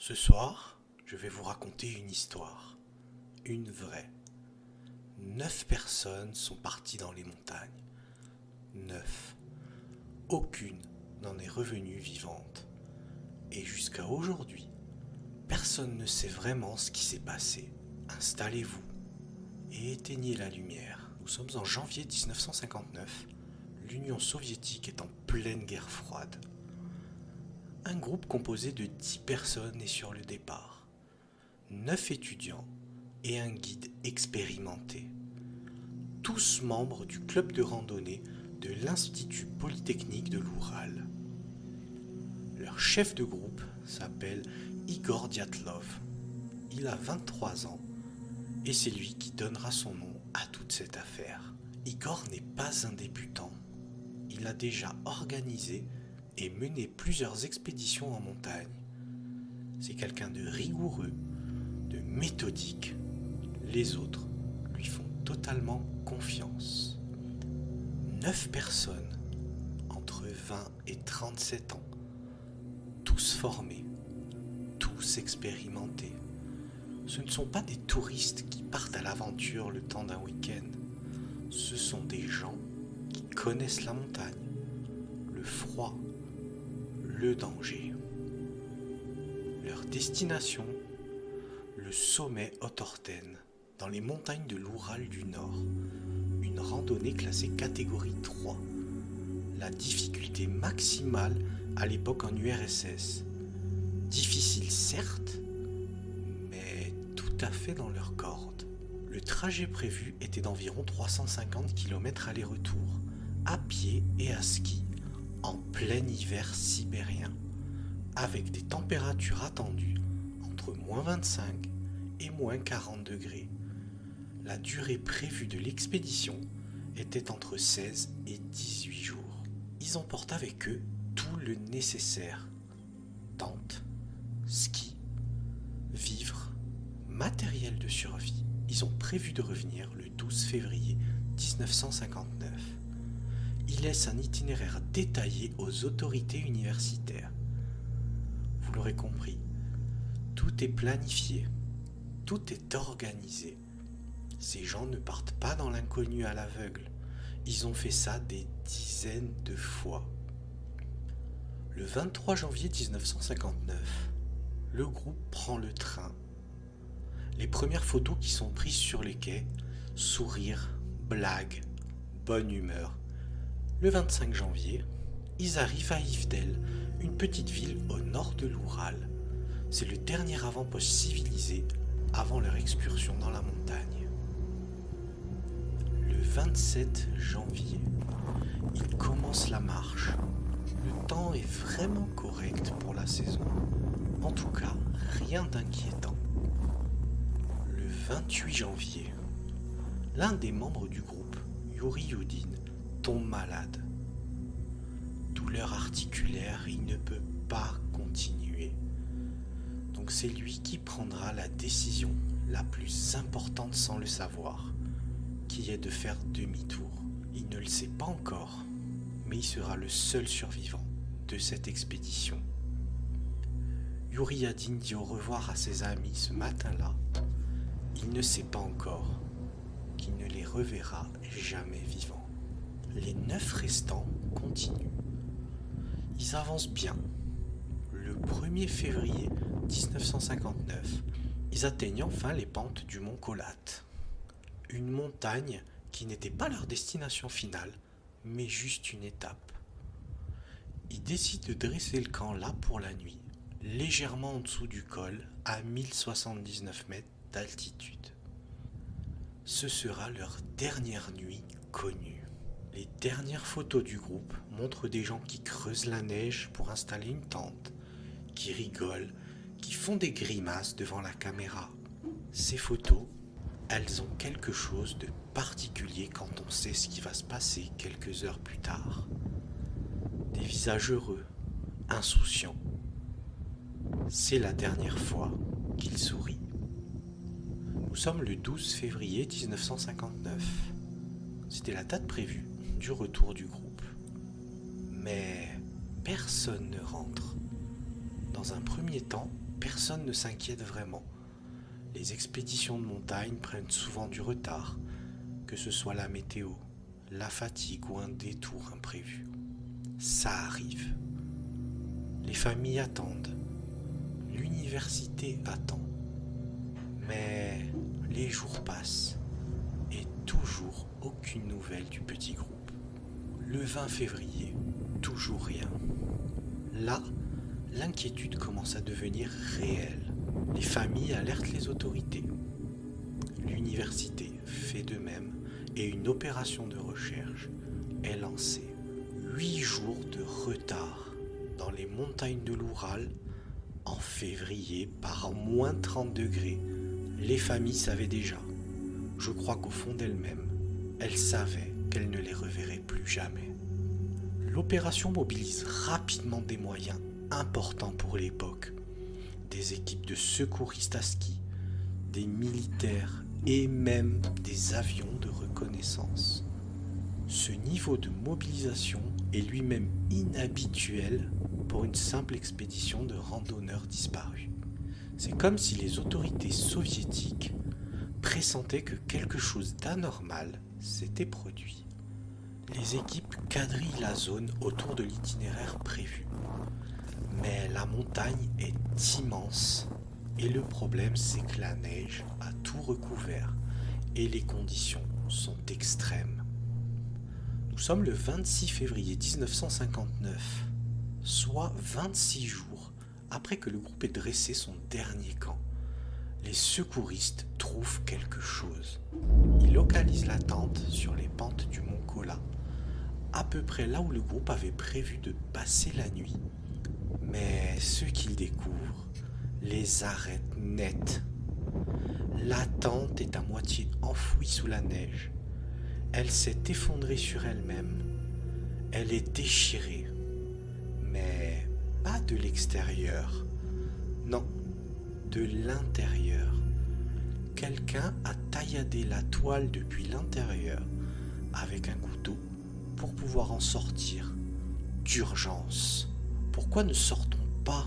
Ce soir, je vais vous raconter une histoire, une vraie. 9 personnes sont parties dans les montagnes. 9. Aucune n'en est revenue vivante. Et jusqu'à aujourd'hui, personne ne sait vraiment ce qui s'est passé. Installez-vous et éteignez la lumière. Nous sommes en janvier 1959. L'Union soviétique est en pleine guerre froide. Un groupe composé de 10 personnes est sur le départ. 9 étudiants et un guide expérimenté. Tous membres du club de randonnée de l'Institut Polytechnique de l'Oural. Leur chef de groupe s'appelle Igor Dyatlov. Il a 23 ans et c'est lui qui donnera son nom à toute cette affaire. Igor n'est pas un débutant. Il a déjà organisé et mené plusieurs expéditions en montagne. C'est quelqu'un de rigoureux, de méthodique. Les autres lui font totalement confiance. 9 personnes, entre 20 et 37 ans, tous formés, tous expérimentés. Ce ne sont pas des touristes qui partent à l'aventure le temps d'un week-end. Ce sont des gens qui connaissent la montagne, le froid, le danger. Leur destination, le sommet Haute-Ortène, dans les montagnes de l'Oural du Nord. Une randonnée classée catégorie 3. La difficulté maximale à l'époque en URSS. Difficile certes, mais tout à fait dans leurs cordes. Le trajet prévu était d'environ 350 km aller-retour, à pied et à ski, en plein hiver sibérien, avec des températures attendues entre moins 25 et moins 40 degrés. La durée prévue de l'expédition était entre 16 et 18 jours. Ils emportent avec eux tout le nécessaire. Tente, ski, vivres, matériel de survie. Ils ont prévu de revenir le 12 février 1959. Ils laissent un itinéraire détaillé aux autorités universitaires. Vous l'aurez compris, tout est planifié, tout est organisé. Ces gens ne partent pas dans l'inconnu à l'aveugle. Ils ont fait ça des dizaines de fois. Le 23 janvier 1959, le groupe prend le train. Les premières photos qui sont prises sur les quais, sourire, blagues, bonne humeur. Le 25 janvier, ils arrivent à Ivdel, une petite ville au nord de l'Oural. C'est le dernier avant-poste civilisé avant leur excursion dans la montagne. Le 27 janvier, ils commencent la marche. Le temps est vraiment correct pour la saison. En tout cas, rien d'inquiétant. Le 28 janvier, l'un des membres du groupe, Yuri Yudin, tombe malade. Douleur articulaire, il ne peut pas continuer. Donc c'est lui qui prendra la décision la plus importante sans le savoir, qui est de faire demi-tour. Il ne le sait pas encore, mais il sera le seul survivant de cette expédition. Yuri Yudin dit au revoir à ses amis ce matin-là. Il ne sait pas encore qu'il ne les reverra jamais vivants. Les 9 restants continuent. Ils avancent bien. Le 1er février 1959, ils atteignent enfin les pentes du mont Kholat. Une montagne qui n'était pas leur destination finale, mais juste une étape. Ils décident de dresser le camp là pour la nuit, légèrement en dessous du col, à 1079 mètres d'altitude. Ce sera leur dernière nuit connue. Les dernières photos du groupe montrent des gens qui creusent la neige pour installer une tente, qui rigolent, qui font des grimaces devant la caméra. Ces photos, elles ont quelque chose de particulier quand on sait ce qui va se passer quelques heures plus tard. Des visages heureux, insouciants. C'est la dernière fois qu'ils sourient. Nous sommes le 12 février 1959. C'était la date prévue du retour du groupe. Mais personne ne rentre. Dans un premier temps, personne ne s'inquiète vraiment. Les expéditions de montagne prennent souvent du retard, que ce soit la météo, la fatigue ou un détour imprévu. Ça arrive. Les familles attendent. L'université attend. Mais les jours passent et toujours aucune nouvelle du petit groupe. Le 20 février, toujours rien. Là, l'inquiétude commence à devenir réelle. Les familles alertent les autorités. L'université fait de même et une opération de recherche est lancée. 8 jours de retard dans les montagnes de l'Oural en février par moins 30 degrés. Les familles savaient déjà. Je crois qu'au fond d'elles-mêmes, elles savaient qu'elles ne les reverraient plus jamais. L'opération mobilise rapidement des moyens importants pour l'époque. Des équipes de secouristes à ski, des militaires et même des avions de reconnaissance. Ce niveau de mobilisation est lui-même inhabituel pour une simple expédition de randonneurs disparus. C'est comme si les autorités soviétiques pressentaient que quelque chose d'anormal s'était produit. Les équipes quadrillent la zone autour de l'itinéraire prévu. Mais la montagne est immense et le problème c'est que la neige a tout recouvert et les conditions sont extrêmes. Nous sommes le 26 février 1959, soit 26 jours après que le groupe ait dressé son dernier camp. Les secouristes trouvent quelque chose. Ils localisent la tente sur les pentes du mont Kola, à peu près là où le groupe avait prévu de passer la nuit. Mais ce qu'ils découvrent les arrête net. La tente est à moitié enfouie sous la neige. Elle s'est effondrée sur elle-même. Elle est déchirée. Mais pas de l'extérieur. Non, de l'intérieur. Quelqu'un a tailladé la toile depuis l'intérieur avec un couteau pour pouvoir en sortir d'urgence. Pourquoi ne sort-on pas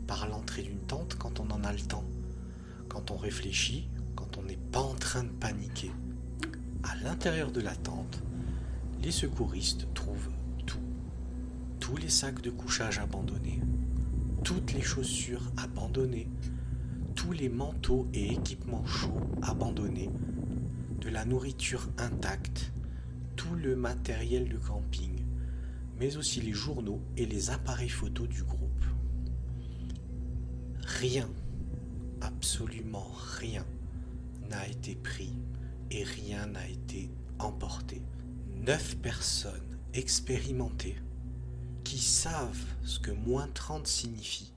par l'entrée d'une tente quand on en a le temps, quand on réfléchit, quand on n'est pas en train de paniquer? À l'intérieur de la tente, les secouristes trouvent tout. Tous les sacs de couchage abandonnés, toutes les chaussures abandonnées, tous les manteaux et équipements chauds abandonnés, de la nourriture intacte, tout le matériel de camping, mais aussi les journaux et les appareils photos du groupe. Rien, absolument rien, n'a été pris et rien n'a été emporté. 9 personnes expérimentées qui savent ce que moins 30 signifie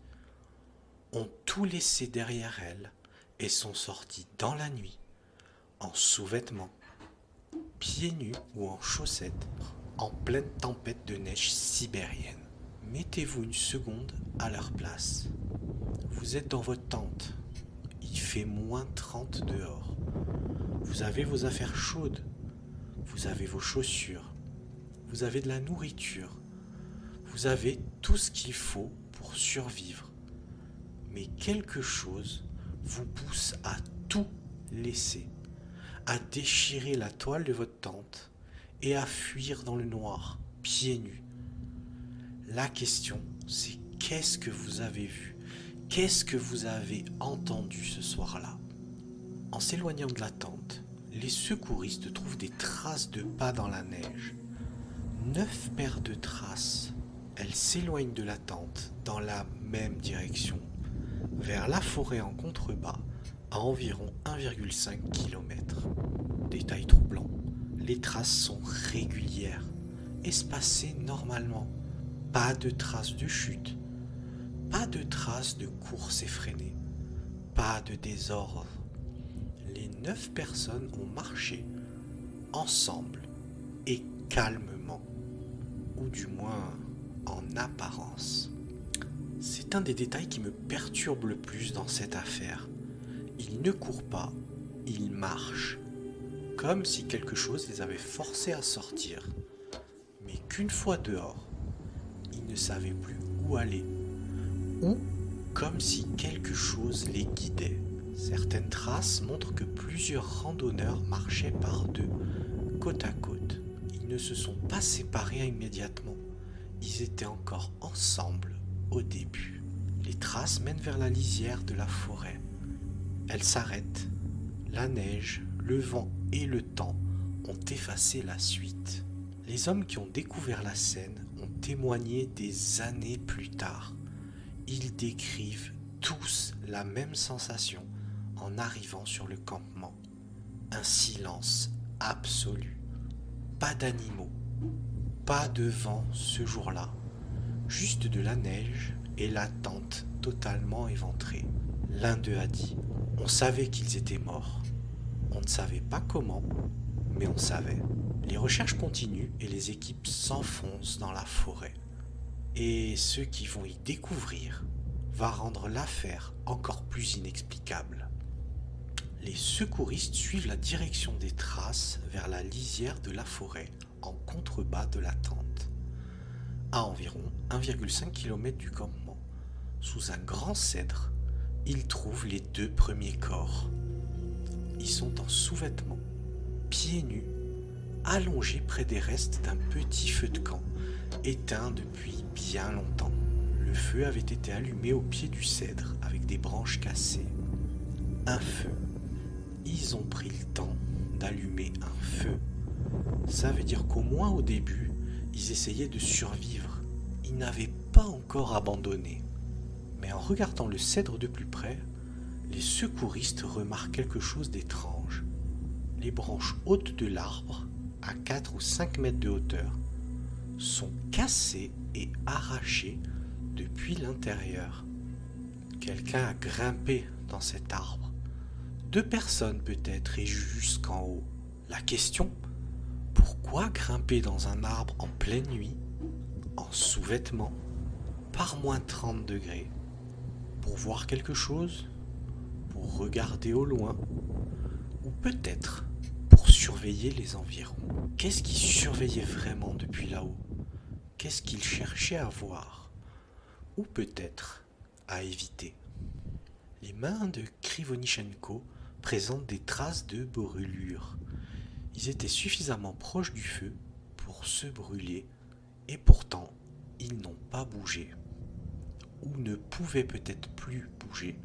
ont tout laissé derrière elles et sont sorties dans la nuit, en sous-vêtements, pieds nus ou en chaussettes, en pleine tempête de neige sibérienne. Mettez-vous une seconde à leur place. Vous êtes dans votre tente. Il fait moins 30 dehors. Vous avez vos affaires chaudes. Vous avez vos chaussures. Vous avez de la nourriture. Vous avez tout ce qu'il faut pour survivre. Mais quelque chose vous pousse à tout laisser, à déchirer la toile de votre tente et à fuir dans le noir, pieds nus. La question, c'est qu'est-ce que vous avez vu? Qu'est-ce que vous avez entendu ce soir-là? En s'éloignant de la tente, les secouristes trouvent des traces de pas dans la neige. 9 paires de traces. Elles s'éloignent de la tente dans la même direction, vers la forêt en contrebas, à environ 1,5 km. Détail troublant, les traces sont régulières, espacées normalement. Pas de traces de chute, pas de traces de course effrénée, pas de désordre. Les 9 personnes ont marché ensemble et calmement, ou du moins en apparence. C'est un des détails qui me perturbe le plus dans cette affaire. Ils ne courent pas, ils marchent, comme si quelque chose les avait forcés à sortir. Mais qu'une fois dehors, ils ne savaient plus où aller, ou comme si quelque chose les guidait. Certaines traces montrent que plusieurs randonneurs marchaient par deux, côte à côte. Ils ne se sont pas séparés immédiatement. Ils étaient encore ensemble au début. Les traces mènent vers la lisière de la forêt. Elles s'arrêtent. La neige, le vent et le temps ont effacé la suite. Les hommes qui ont découvert la scène ont témoigné des années plus tard. Ils décrivent tous la même sensation en arrivant sur le campement. Un silence absolu. Pas d'animaux, pas de vent ce jour-là. Juste de la neige et la tente totalement éventrée. L'un d'eux a dit « On savait qu'ils étaient morts. On ne savait pas comment, mais on savait. » Les recherches continuent et les équipes s'enfoncent dans la forêt. Et ce qu'ils vont y découvrir va rendre l'affaire encore plus inexplicable. Les secouristes suivent la direction des traces vers la lisière de la forêt en contrebas de la tente. À environ 1,5 km du campement, sous un grand cèdre, ils trouvent les deux premiers corps. Ils sont en sous-vêtements, pieds nus, allongés près des restes d'un petit feu de camp, éteint depuis bien longtemps. Le feu avait été allumé au pied du cèdre avec des branches cassées. Un feu. Ils ont pris le temps d'allumer un feu. Ça veut dire qu'au moins au début, ils essayaient de survivre. Ils n'avaient pas encore abandonné. Mais en regardant le cèdre de plus près, les secouristes remarquent quelque chose d'étrange. Les branches hautes de l'arbre, à 4 ou 5 mètres de hauteur, sont cassées et arrachées depuis l'intérieur. Quelqu'un a grimpé dans cet arbre. 2 personnes peut-être et jusqu'en haut. La question, pourquoi grimper dans un arbre en pleine nuit, en sous-vêtements, par moins 30 degrés? Pour voir quelque chose? Pour regarder au loin? Ou peut-être pour surveiller les environs? Qu'est-ce qu'ils surveillaient vraiment depuis là-haut? Qu'est-ce qu'ils cherchaient à voir? Ou peut-être à éviter? Les mains de Krivonichenko présentent des traces de brûlure. Ils étaient suffisamment proches du feu pour se brûler et pourtant ils n'ont pas bougé. Ou ne pouvaient peut-être plus bouger.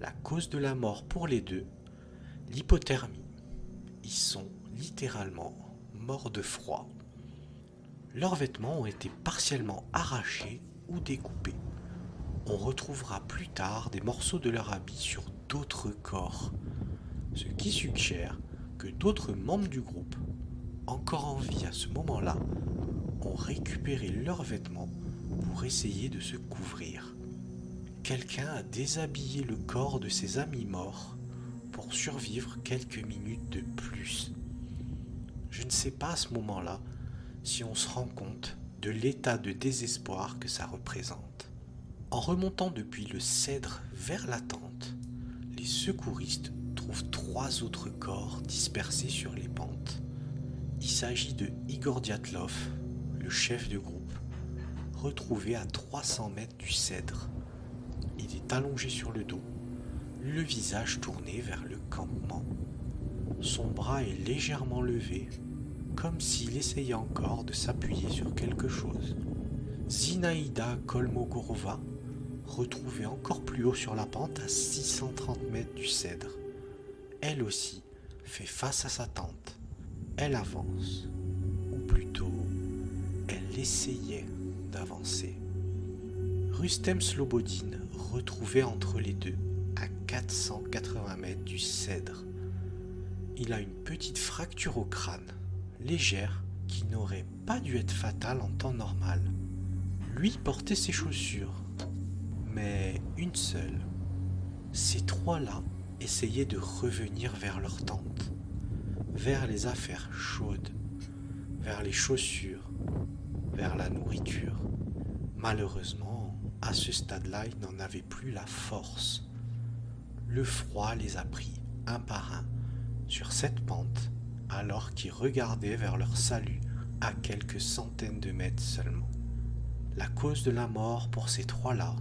La cause de la mort pour les deux, l'hypothermie. Ils sont littéralement morts de froid. Leurs vêtements ont été partiellement arrachés ou découpés. On retrouvera plus tard des morceaux de leur habit sur d'autres corps, ce qui suggère que d'autres membres du groupe, encore en vie à ce moment-là, ont récupéré leurs vêtements pour essayer de se couvrir. Quelqu'un a déshabillé le corps de ses amis morts pour survivre quelques minutes de plus. Je ne sais pas à ce moment-là si on se rend compte de l'état de désespoir que ça représente. En remontant depuis le cèdre vers la tente, les secouristes trouvent 3 autres corps dispersés sur les pentes. Il s'agit de Igor Dyatlov, le chef de groupe, retrouvé à 300 mètres du cèdre. Il est allongé sur le dos, le visage tourné vers le campement. Son bras est légèrement levé, comme s'il essayait encore de s'appuyer sur quelque chose. Zinaïda Kolmogorova, retrouvée encore plus haut sur la pente à 630 mètres du cèdre. Elle aussi fait face à sa tente. Elle avance, ou plutôt, elle essayait d'avancer. Rustem Slobodine, retrouvé entre les deux, à 480 mètres du cèdre. Il a une petite fracture au crâne, légère, qui n'aurait pas dû être fatale en temps normal. Lui portait ses chaussures, mais une seule. Ces 3-là essayaient de revenir vers leur tente, vers les affaires chaudes, vers les chaussures, vers la nourriture. Malheureusement, à ce stade-là, ils n'en avaient plus la force. Le froid les a pris un par un sur cette pente, alors qu'ils regardaient vers leur salut à quelques centaines de mètres seulement. La cause de la mort pour ces 3-là,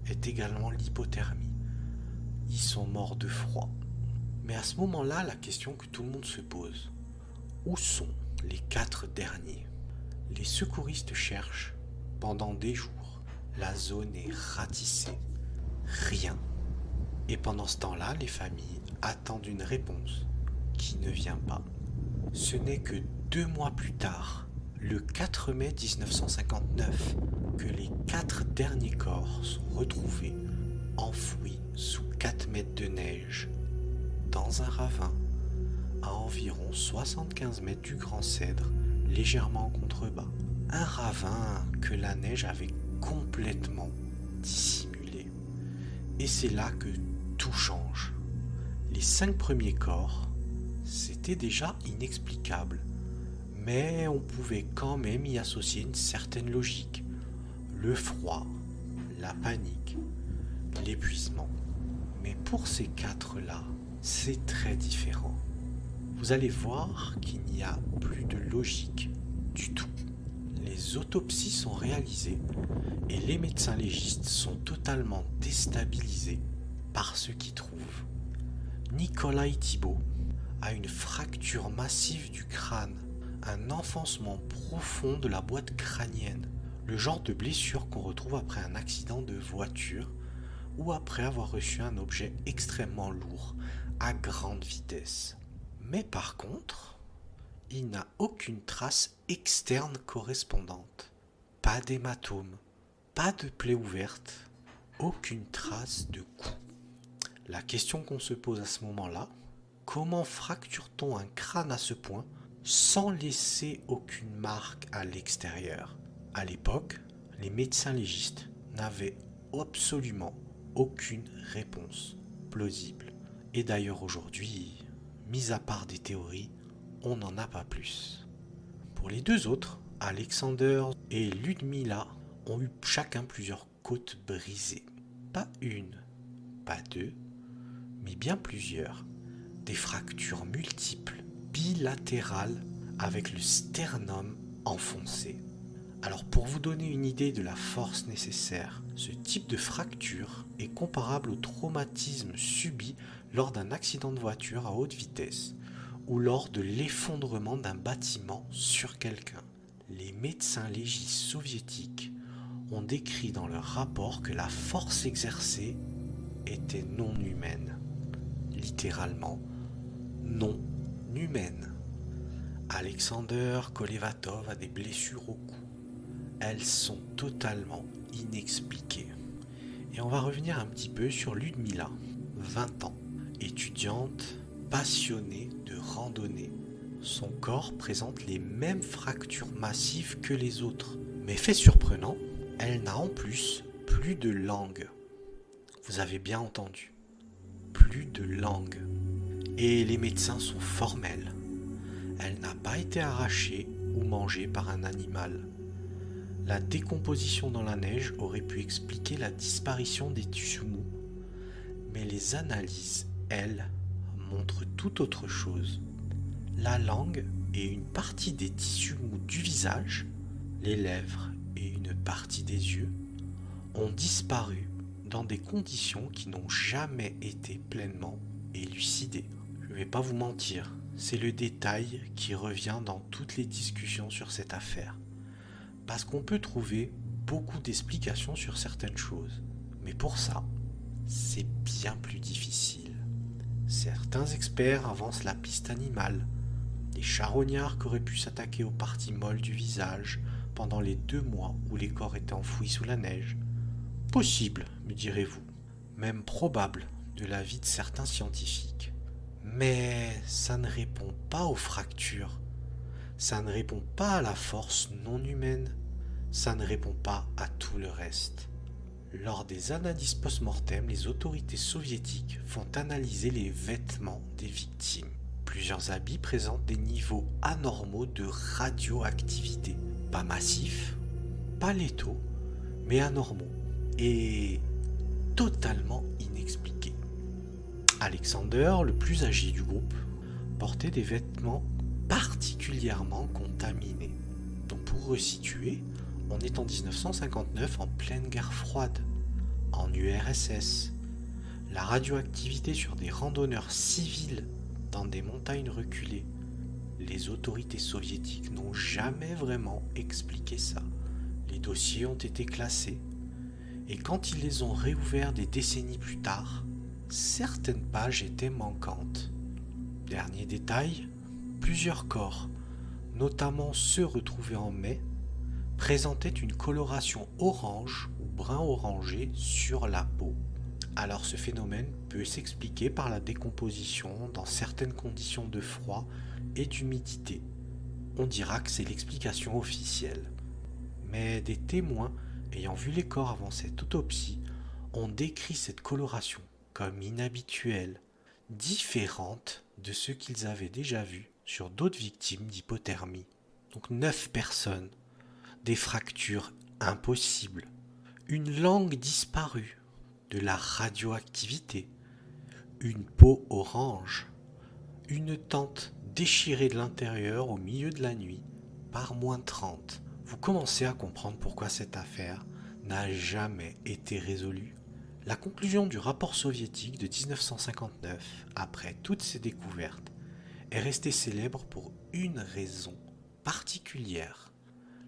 est également l'hypothermie. Ils sont morts de froid. Mais à ce moment-là, la question que tout le monde se pose, où sont les 4 derniers? Les secouristes cherchent pendant des jours. La zone est ratissée. Rien. Et pendant ce temps-là, les familles attendent une réponse qui ne vient pas. Ce n'est que 2 mois plus tard, le 4 mai 1959, que les 4 derniers corps sont retrouvés enfouis sous 4 mètres de neige dans un ravin à environ 75 mètres du Grand Cèdre, légèrement en contrebas. Un ravin que la neige avait complètement dissimulé. Et c'est là que tout change. Les 5 premiers corps, c'était déjà inexplicable, mais on pouvait quand même y associer une certaine logique. Le froid, la panique, l'épuisement. Mais pour ces 4-là, c'est très différent. Vous allez voir qu'il n'y a plus de logique du tout. Les autopsies sont réalisées et les médecins légistes sont totalement déstabilisés par ce qu'ils trouvent. Nikolai Thibault a une fracture massive du crâne, un enfoncement profond de la boîte crânienne, le genre de blessure qu'on retrouve après un accident de voiture ou après avoir reçu un objet extrêmement lourd à grande vitesse. Mais par contre, il n'a aucune trace externe correspondante. Pas d'hématome, pas de plaie ouverte, aucune trace de coup. La question qu'on se pose à ce moment-là, comment fracture-t-on un crâne à ce point sans laisser aucune marque à l'extérieur? À l'époque, les médecins légistes n'avaient absolument aucune réponse plausible. Et d'ailleurs aujourd'hui, mis à part des théories, on n'en a pas plus. Pour les 2 autres, Alexander et Ludmila ont eu chacun plusieurs côtes brisées. Pas une, pas 2, mais bien plusieurs. Des fractures multiples, bilatérales, avec le sternum enfoncé. Alors pour vous donner une idée de la force nécessaire, ce type de fracture est comparable au traumatisme subi lors d'un accident de voiture à haute vitesse ou lors de l'effondrement d'un bâtiment sur quelqu'un. Les médecins légistes soviétiques ont décrit dans leur rapport que la force exercée était non humaine. Littéralement, non humaine. Alexander Kolevatov a des blessures au cou. Elles sont totalement inexpliquées. Et on va revenir un petit peu sur Ludmila, 20 ans, étudiante passionnée de randonnée. Son corps présente les mêmes fractures massives que les autres. Mais fait surprenant, elle n'a en plus plus de langue. Vous avez bien entendu, plus de langue. Et les médecins sont formels. Elle n'a pas été arrachée ou mangée par un animal. La décomposition dans la neige aurait pu expliquer la disparition des tissus mous, mais les analyses, elles, montrent tout autre chose. La langue et une partie des tissus mous du visage, les lèvres et une partie des yeux, ont disparu dans des conditions qui n'ont jamais été pleinement élucidées. Je ne vais pas vous mentir, c'est le détail qui revient dans toutes les discussions sur cette affaire. Parce qu'on peut trouver beaucoup d'explications sur certaines choses. Mais pour ça, c'est bien plus difficile. Certains experts avancent la piste animale. Des charognards qui auraient pu s'attaquer aux parties molles du visage pendant les 2 mois où les corps étaient enfouis sous la neige. Possible, me direz-vous. Même probable de l'avis de certains scientifiques. Mais ça ne répond pas aux fractures. Ça ne répond pas à la force non humaine. Ça ne répond pas à tout le reste. Lors des analyses post-mortem, les autorités soviétiques font analyser les vêtements des victimes. Plusieurs habits présentent des niveaux anormaux de radioactivité. Pas massifs, pas létaux, mais anormaux. Et totalement inexpliqués. Alexander, le plus âgé du groupe, portait des vêtements particulièrement contaminés. Donc pour resituer, on est en 1959 en pleine guerre froide. en URSS, la radioactivité sur des randonneurs civils dans des montagnes reculées. Les autorités soviétiques n'ont jamais vraiment expliqué ça. Les dossiers ont été classés, et quand ils les ont réouverts des décennies plus tard, certaines pages étaient manquantes. Dernier détail, plusieurs corps, notamment ceux retrouvés en mai, présentaient une coloration orange ou brun orangé sur la peau. Alors ce phénomène peut s'expliquer par la décomposition dans certaines conditions de froid et d'humidité. On dira que c'est l'explication officielle. Mais des témoins ayant vu les corps avant cette autopsie ont décrit cette coloration comme inhabituelle, différente de ce qu'ils avaient déjà vu sur d'autres victimes d'hypothermie. Donc 9 personnes, des fractures impossibles, une langue disparue, de la radioactivité, une peau orange, une tente déchirée de l'intérieur au milieu de la nuit par -30. Vous commencez à comprendre pourquoi cette affaire n'a jamais été résolue. La conclusion du rapport soviétique de 1959, après toutes ces découvertes, est restée célèbre pour une raison particulière.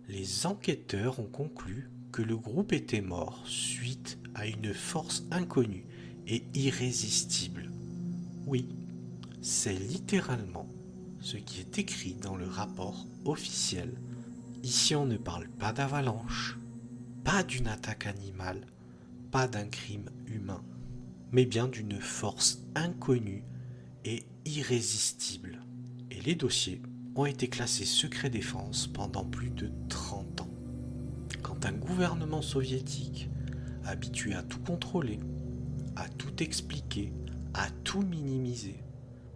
Les enquêteurs ont conclu que le groupe était mort suite à une force inconnue et irrésistible. Oui, c'est littéralement ce qui est écrit dans le rapport officiel. Ici, on ne parle pas d'avalanche, pas d'une attaque animale, pas d'un crime humain, mais bien d'une force inconnue et irrésistible. Et les dossiers ont été classés secret défense pendant plus de 30 ans. Quand un gouvernement soviétique, habitué à tout contrôler, à tout expliquer, à tout minimiser,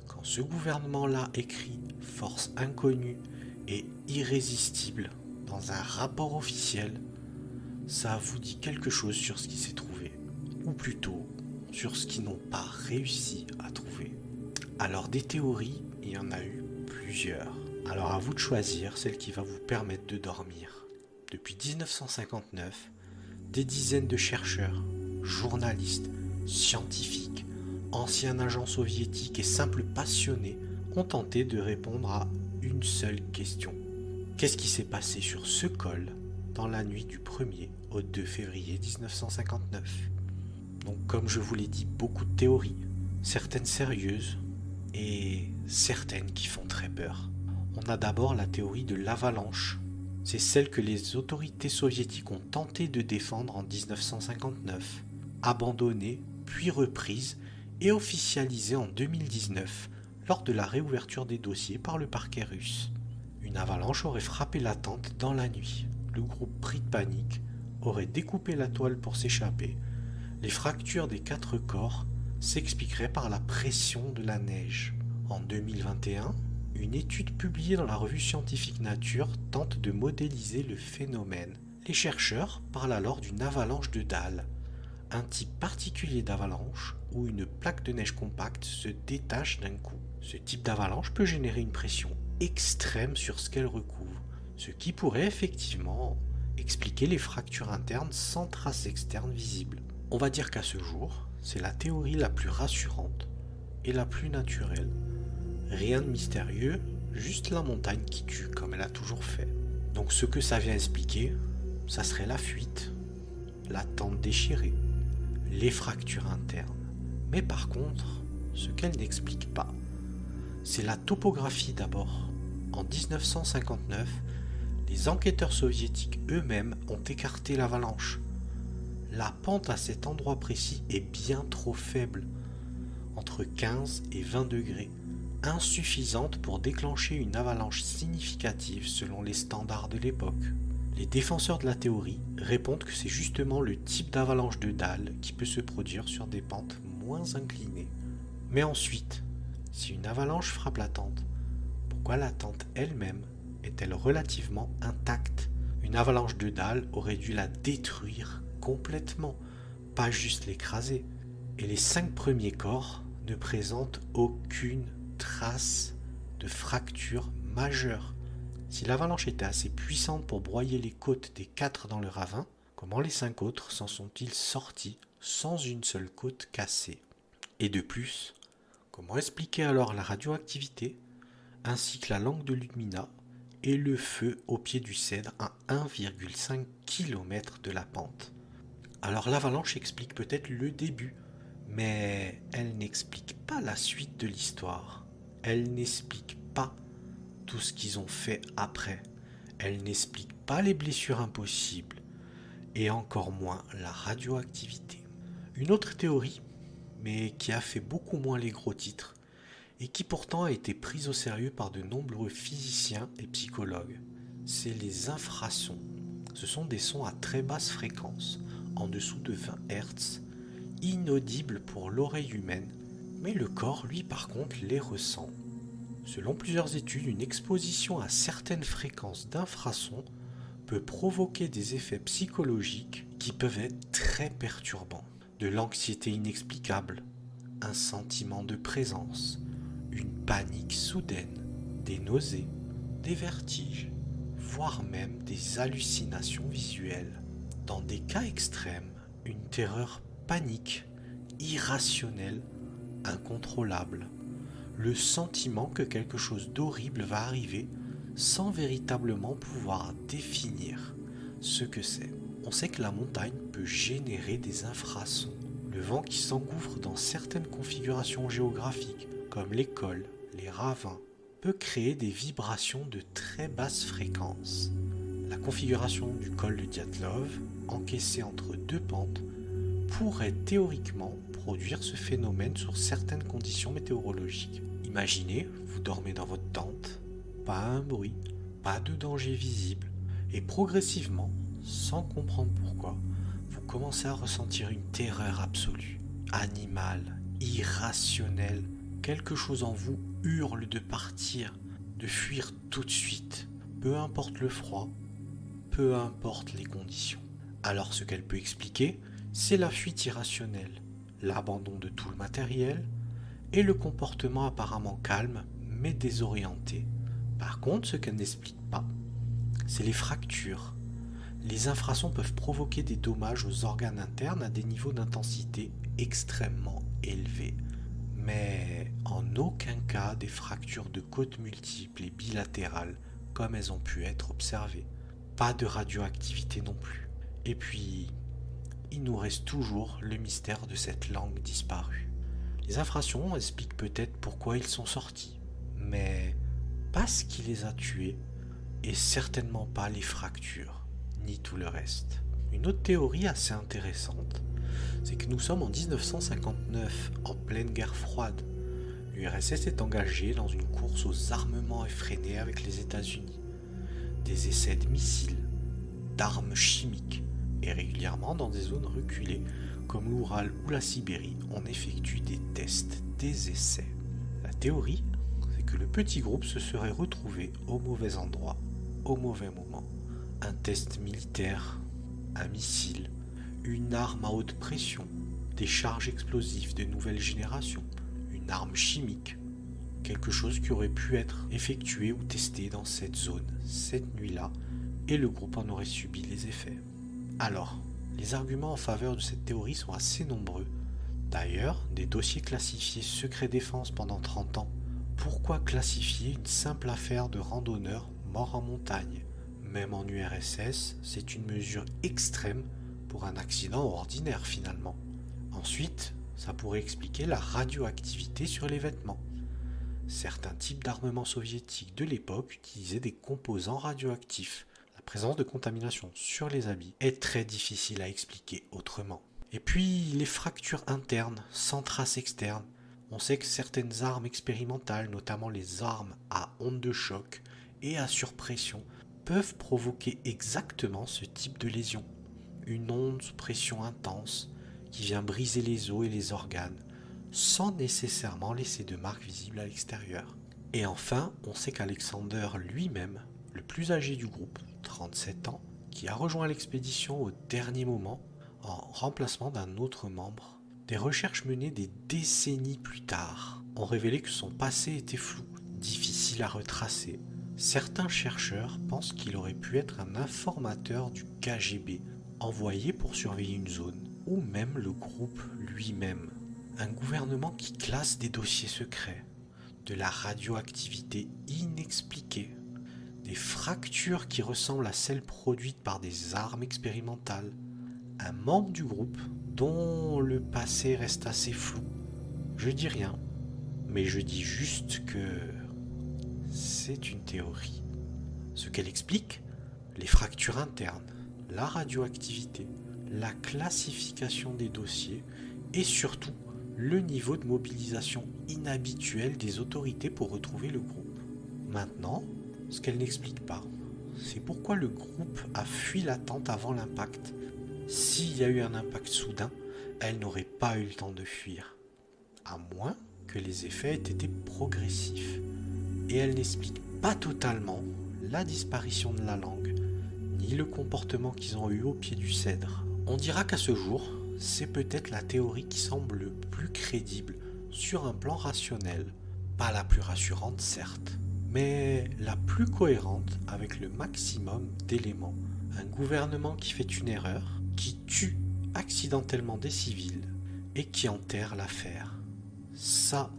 quand ce gouvernement-là écrit « force inconnue et irrésistible » dans un rapport officiel, ça vous dit quelque chose sur ce qui s'est trouvé, ou plutôt sur ce qu'ils n'ont pas réussi à trouver. Alors des théories, il y en a eu plusieurs. Alors à vous de choisir celle qui va vous permettre de dormir. Depuis 1959, des dizaines de chercheurs, journalistes, scientifiques, anciens agents soviétiques et simples passionnés ont tenté de répondre à une seule question. Qu'est-ce qui s'est passé sur ce col dans la nuit du 1er au 2 février 1959 ? Donc comme je vous l'ai dit, beaucoup de théories, certaines sérieuses et certaines qui font très peur. On a d'abord la théorie de l'avalanche. C'est celle que les autorités soviétiques ont tenté de défendre en 1959, abandonnée, puis reprise et officialisée en 2019 lors de la réouverture des dossiers par le parquet russe. Une avalanche aurait frappé la tente dans la nuit. Le groupe pris de panique aurait découpé la toile pour s'échapper. Les fractures des 4 corps s'expliqueraient par la pression de la neige. En 2021, une étude publiée dans la revue scientifique Nature tente de modéliser le phénomène. Les chercheurs parlent alors d'une avalanche de dalles, un type particulier d'avalanche où une plaque de neige compacte se détache d'un coup. Ce type d'avalanche peut générer une pression extrême sur ce qu'elle recouvre, ce qui pourrait effectivement expliquer les fractures internes sans traces externes visibles. On va dire qu'à ce jour, c'est la théorie la plus rassurante et la plus naturelle. Rien de mystérieux, juste la montagne qui tue comme elle a toujours fait. Donc ce que ça vient expliquer, ça serait la fuite, la tente déchirée, les fractures internes. Mais par contre, ce qu'elle n'explique pas, c'est la topographie d'abord. En 1959, les enquêteurs soviétiques eux-mêmes ont écarté l'avalanche. La pente à cet endroit précis est bien trop faible, entre 15 et 20 degrés, insuffisante pour déclencher une avalanche significative selon les standards de l'époque. Les défenseurs de la théorie répondent que c'est justement le type d'avalanche de dalles qui peut se produire sur des pentes moins inclinées. Mais ensuite, si une avalanche frappe la tente, pourquoi la tente elle-même est-elle relativement intacte ? Une avalanche de dalles aurait dû la détruire complètement, pas juste l'écraser. Et les 5 premiers corps ne présentent aucune trace de fracture majeure. Si l'avalanche était assez puissante pour broyer les côtes des 4 dans le ravin, comment les 5 autres s'en sont-ils sortis sans une seule côte cassée. Et de plus, comment expliquer alors la radioactivité, ainsi que la langue de Ludmilla et le feu au pied du cèdre à 1,5 km de la pente? Alors l'avalanche explique peut-être le début, mais elle n'explique pas la suite de l'histoire. Elle n'explique pas tout ce qu'ils ont fait après. Elle n'explique pas les blessures impossibles, et encore moins la radioactivité. Une autre théorie, mais qui a fait beaucoup moins les gros titres, et qui pourtant a été prise au sérieux par de nombreux physiciens et psychologues, c'est les infrasons. Ce sont des sons à très basse fréquence, en dessous de 20 Hz, inaudibles pour l'oreille humaine, mais le corps, lui, par contre, les ressent. Selon plusieurs études, une exposition à certaines fréquences d'infrasons peut provoquer des effets psychologiques qui peuvent être très perturbants. De l'anxiété inexplicable, un sentiment de présence, une panique soudaine, des nausées, des vertiges, voire même des hallucinations visuelles. Dans des cas extrêmes, une terreur panique, irrationnelle, incontrôlable. Le sentiment que quelque chose d'horrible va arriver sans véritablement pouvoir définir ce que c'est. On sait que la montagne peut générer des infrasons. Le vent qui s'engouffre dans certaines configurations géographiques, comme les cols, les ravins, peut créer des vibrations de très basse fréquence. La configuration du col de Dyatlov, encaissée entre deux pentes, pourrait théoriquement produire ce phénomène sur certaines conditions météorologiques. Imaginez, vous dormez dans votre tente, pas un bruit, pas de danger visible, et progressivement, sans comprendre pourquoi, vous commencez à ressentir une terreur absolue, animale, irrationnelle. Quelque chose en vous hurle de partir, de fuir tout de suite, peu importe le froid, peu importe les conditions. Alors ce qu'elle peut expliquer, c'est la fuite irrationnelle, l'abandon de tout le matériel et le comportement apparemment calme mais désorienté. Par contre, ce qu'elle n'explique pas, c'est les fractures. Les infrasons peuvent provoquer des dommages aux organes internes à des niveaux d'intensité extrêmement élevés. Mais en aucun cas des fractures de côtes multiples et bilatérales comme elles ont pu être observées. Pas de radioactivité non plus. Et puis, il nous reste toujours le mystère de cette langue disparue. Les infrasons expliquent peut-être pourquoi ils sont sortis, mais pas ce qui les a tués, et certainement pas les fractures, ni tout le reste. Une autre théorie assez intéressante, c'est que nous sommes en 1959, en pleine guerre froide. L'URSS est engagée dans une course aux armements effrénés avec les États-Unis. Des essais de missiles, d'armes chimiques, et régulièrement dans des zones reculées, comme l'Oural ou la Sibérie, on effectue des tests, des essais. La théorie, c'est que le petit groupe se serait retrouvé au mauvais endroit, au mauvais moment. Un test militaire, un missile, une arme à haute pression, des charges explosives de nouvelle génération, une arme chimique, quelque chose qui aurait pu être effectué ou testé dans cette zone, cette nuit-là, et le groupe en aurait subi les effets. Alors, les arguments en faveur de cette théorie sont assez nombreux. D'ailleurs, des dossiers classifiés secret défense pendant 30 ans. Pourquoi classifier une simple affaire de randonneur mort en montagne? Même en URSS, c'est une mesure extrême pour un accident ordinaire finalement. Ensuite, ça pourrait expliquer la radioactivité sur les vêtements. Certains types d'armements soviétiques de l'époque utilisaient des composants radioactifs. La présence de contamination sur les habits est très difficile à expliquer autrement. Et puis les fractures internes, sans traces externes. On sait que certaines armes expérimentales, notamment les armes à ondes de choc et à surpression, peuvent provoquer exactement ce type de lésion. Une onde sous pression intense qui vient briser les os et les organes, sans nécessairement laisser de marques visibles à l'extérieur. Et enfin, on sait qu'Alexander lui-même, le plus âgé du groupe, 37 ans, qui a rejoint l'expédition au dernier moment, en remplacement d'un autre membre. Des recherches menées des décennies plus tard ont révélé que son passé était flou, difficile à retracer. Certains chercheurs pensent qu'il aurait pu être un informateur du KGB, envoyé pour surveiller une zone, ou même le groupe lui-même. Un gouvernement qui classe des dossiers secrets, de la radioactivité inexpliquée, des fractures qui ressemblent à celles produites par des armes expérimentales, un membre du groupe dont le passé reste assez flou. Je dis rien, mais je dis juste que c'est une théorie. Ce qu'elle explique, les fractures internes, la radioactivité, la classification des dossiers et surtout le niveau de mobilisation inhabituel des autorités pour retrouver le groupe. Maintenant, ce qu'elle n'explique pas, c'est pourquoi le groupe a fui l'attente avant l'impact. S'il y a eu un impact soudain, elle n'aurait pas eu le temps de fuir, à moins que les effets aient été progressifs. Et elle n'explique pas totalement la disparition de la langue, ni le comportement qu'ils ont eu au pied du cèdre. On dira qu'à ce jour, c'est peut-être la théorie qui semble le plus crédible sur un plan rationnel, pas la plus rassurante certes, mais la plus cohérente avec le maximum d'éléments. Un gouvernement qui fait une erreur, qui tue accidentellement des civils et qui enterre l'affaire. Ça,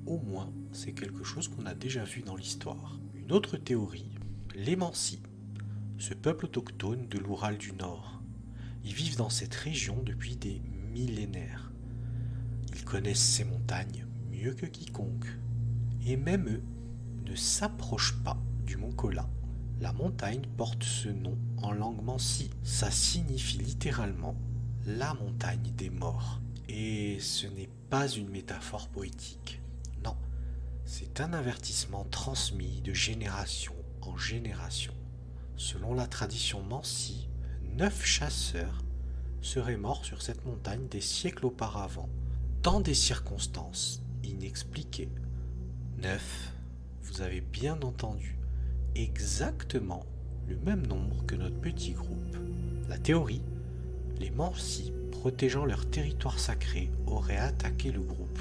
au moins, c'est quelque chose qu'on a déjà vu dans l'histoire. Une autre théorie, les Mansi, ce peuple autochtone de l'Oural du Nord. Ils vivent dans cette région depuis des millénaires. Ils connaissent ces montagnes mieux que quiconque. Et même eux ne s'approchent pas du mont Kola. La montagne porte ce nom en langue mansi. Ça signifie littéralement la montagne des morts. Et ce n'est pas une métaphore poétique. Non, c'est un avertissement transmis de génération en génération. Selon la tradition mansi, 9 chasseurs seraient morts sur cette montagne des siècles auparavant, dans des circonstances inexpliquées. 9, vous avez bien entendu, exactement le même nombre que notre petit groupe. La théorie, les Mansi, protégeant leur territoire sacré, auraient attaqué le groupe.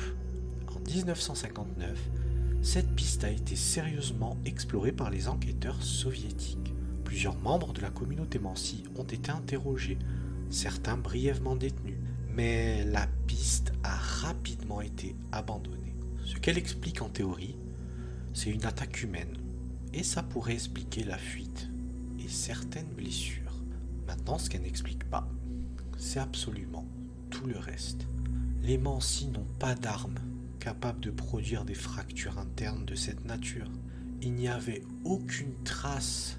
En 1959, cette piste a été sérieusement explorée par les enquêteurs soviétiques. Plusieurs membres de la communauté Mansi ont été interrogés, certains brièvement détenus, mais la piste a rapidement été abandonnée. Ce qu'elle explique en théorie, c'est une attaque humaine, et ça pourrait expliquer la fuite et certaines blessures. Maintenant, ce qu'elle n'explique pas, c'est absolument tout le reste. Les Mansi n'ont pas d'armes capables de produire des fractures internes de cette nature. Il n'y avait aucune trace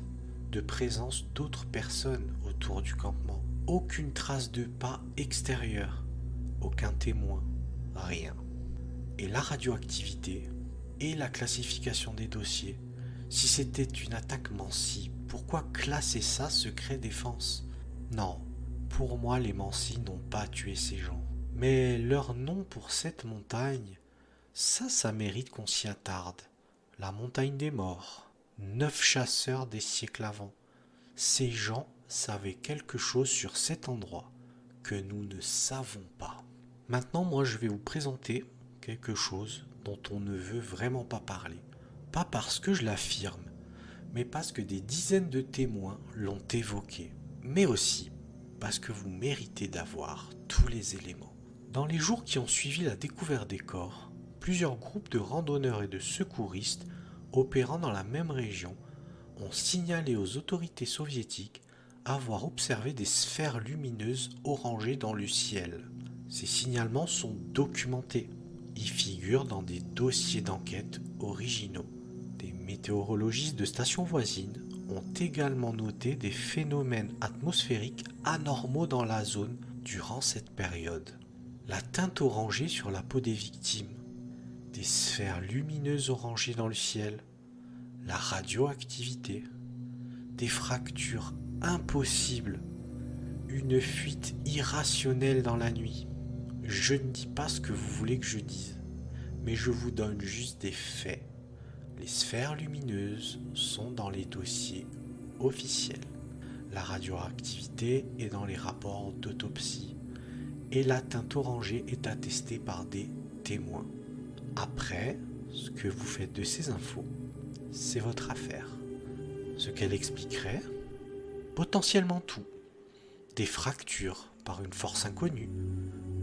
de présence d'autres personnes autour du campement. Aucune trace de pas extérieur. Aucun témoin. Rien. Et la radioactivité et la classification des dossiers. Si c'était une attaque Mansi, pourquoi classer ça secret défense? Non, pour moi les Mansi n'ont pas tué ces gens. Mais leur nom pour cette montagne, ça mérite qu'on s'y attarde. La montagne des morts. 9 chasseurs des siècles avant. Ces gens savaient quelque chose sur cet endroit que nous ne savons pas. Maintenant, moi, je vais vous présenter quelque chose dont on ne veut vraiment pas parler. Pas parce que je l'affirme, mais parce que des dizaines de témoins l'ont évoqué. Mais aussi parce que vous méritez d'avoir tous les éléments. Dans les jours qui ont suivi la découverte des corps, plusieurs groupes de randonneurs et de secouristes opérant dans la même région ont signalé aux autorités soviétiques avoir observé des sphères lumineuses orangées dans le ciel. Ces signalements sont documentés. Ils figurent dans des dossiers d'enquête originaux. Des météorologistes de stations voisines ont également noté des phénomènes atmosphériques anormaux dans la zone durant cette période. La teinte orangée sur la peau des victimes, des sphères lumineuses orangées dans le ciel, la radioactivité, des fractures impossibles, une fuite irrationnelle dans la nuit. Je ne dis pas ce que vous voulez que je dise, mais je vous donne juste des faits. Les sphères lumineuses sont dans les dossiers officiels. La radioactivité est dans les rapports d'autopsie. Et la teinte orangée est attestée par des témoins. Après, ce que vous faites de ces infos, c'est votre affaire. Ce qu'elle expliquerait, potentiellement tout. Des fractures par une force inconnue,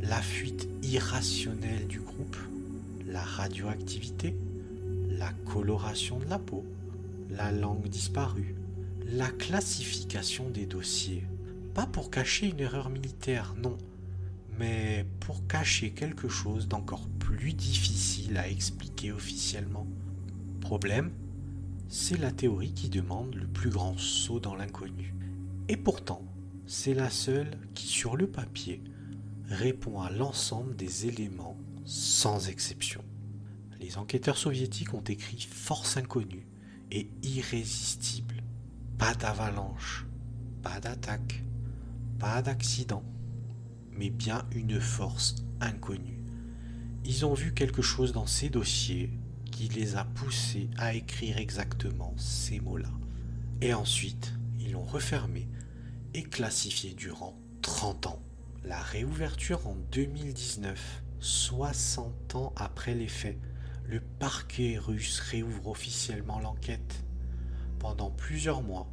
la fuite irrationnelle du groupe, la radioactivité, la coloration de la peau, la langue disparue, la classification des dossiers. Pas pour cacher une erreur militaire, non, mais pour cacher quelque chose d'encore plus difficile à expliquer officiellement. Problème, c'est la théorie qui demande le plus grand saut dans l'inconnu. Et pourtant, c'est la seule qui, sur le papier, répond à l'ensemble des éléments sans exception. Les enquêteurs soviétiques ont écrit force inconnue et irrésistible. Pas d'avalanche, pas d'attaque, pas d'accident, mais bien une force inconnue. Ils ont vu quelque chose dans ces dossiers qui les a poussés à écrire exactement ces mots-là. Et ensuite, ils l'ont refermé et classifié durant 30 ans. La réouverture en 2019, 60 ans après les faits, le parquet russe réouvre officiellement l'enquête. Pendant plusieurs mois,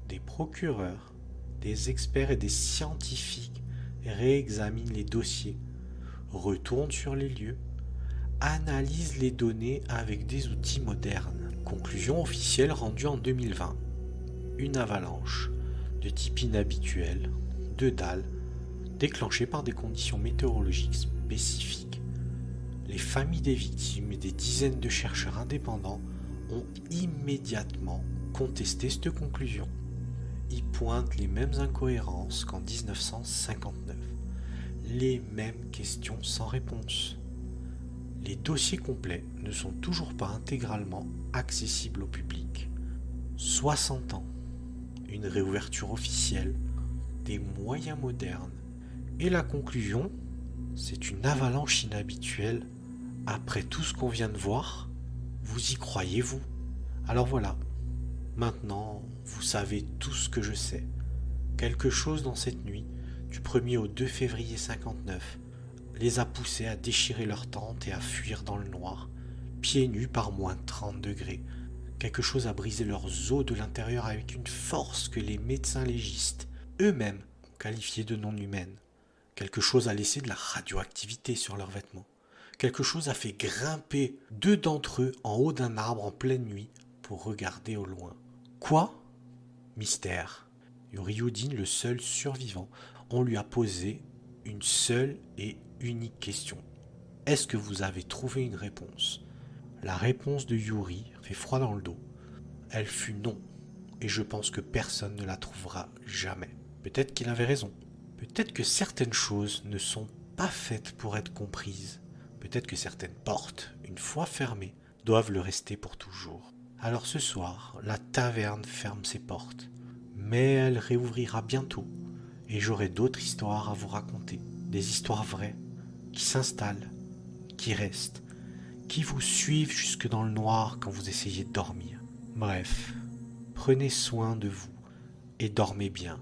des procureurs, des experts et des scientifiques réexaminent les dossiers, retournent sur les lieux, analysent les données avec des outils modernes. Conclusion officielle rendue en 2020. Une avalanche de type inhabituel, de dalles, déclenchée par des conditions météorologiques spécifiques. Les familles des victimes et des dizaines de chercheurs indépendants ont immédiatement contesté cette conclusion. Ils pointent les mêmes incohérences qu'en 1959, les mêmes questions sans réponse. Les dossiers complets ne sont toujours pas intégralement accessibles au public. 60 ans, une réouverture officielle, des moyens modernes, et la conclusion, c'est une avalanche inhabituelle. Après tout ce qu'on vient de voir, vous y croyez-vous? Alors voilà, maintenant vous savez tout ce que je sais. Quelque chose dans cette nuit, du 1er au 2 février 59, les a poussés à déchirer leurs tentes et à fuir dans le noir, pieds nus par moins 30 degrés. Quelque chose a brisé leurs os de l'intérieur avec une force que les médecins légistes eux-mêmes ont qualifiée de non humaine. Quelque chose a laissé de la radioactivité sur leurs vêtements. Quelque chose a fait grimper 2 d'entre eux en haut d'un arbre en pleine nuit pour regarder au loin. Quoi? Mystère. Yurioudine, le seul survivant, on lui a posé une seule et unique question. Est-ce que vous avez trouvé une réponse? La réponse de Yuri fait froid dans le dos. Elle fut non, et je pense que personne ne la trouvera jamais. Peut-être qu'il avait raison. Peut-être que certaines choses ne sont pas faites pour être comprises. Peut-être que certaines portes, une fois fermées, doivent le rester pour toujours. Alors ce soir, la taverne ferme ses portes. Mais elle réouvrira bientôt, et j'aurai d'autres histoires à vous raconter. Des histoires vraies, qui s'installent, qui restent, qui vous suivent jusque dans le noir quand vous essayez de dormir. Bref, prenez soin de vous, et dormez bien.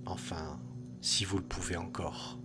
Enfin, si vous le pouvez encore.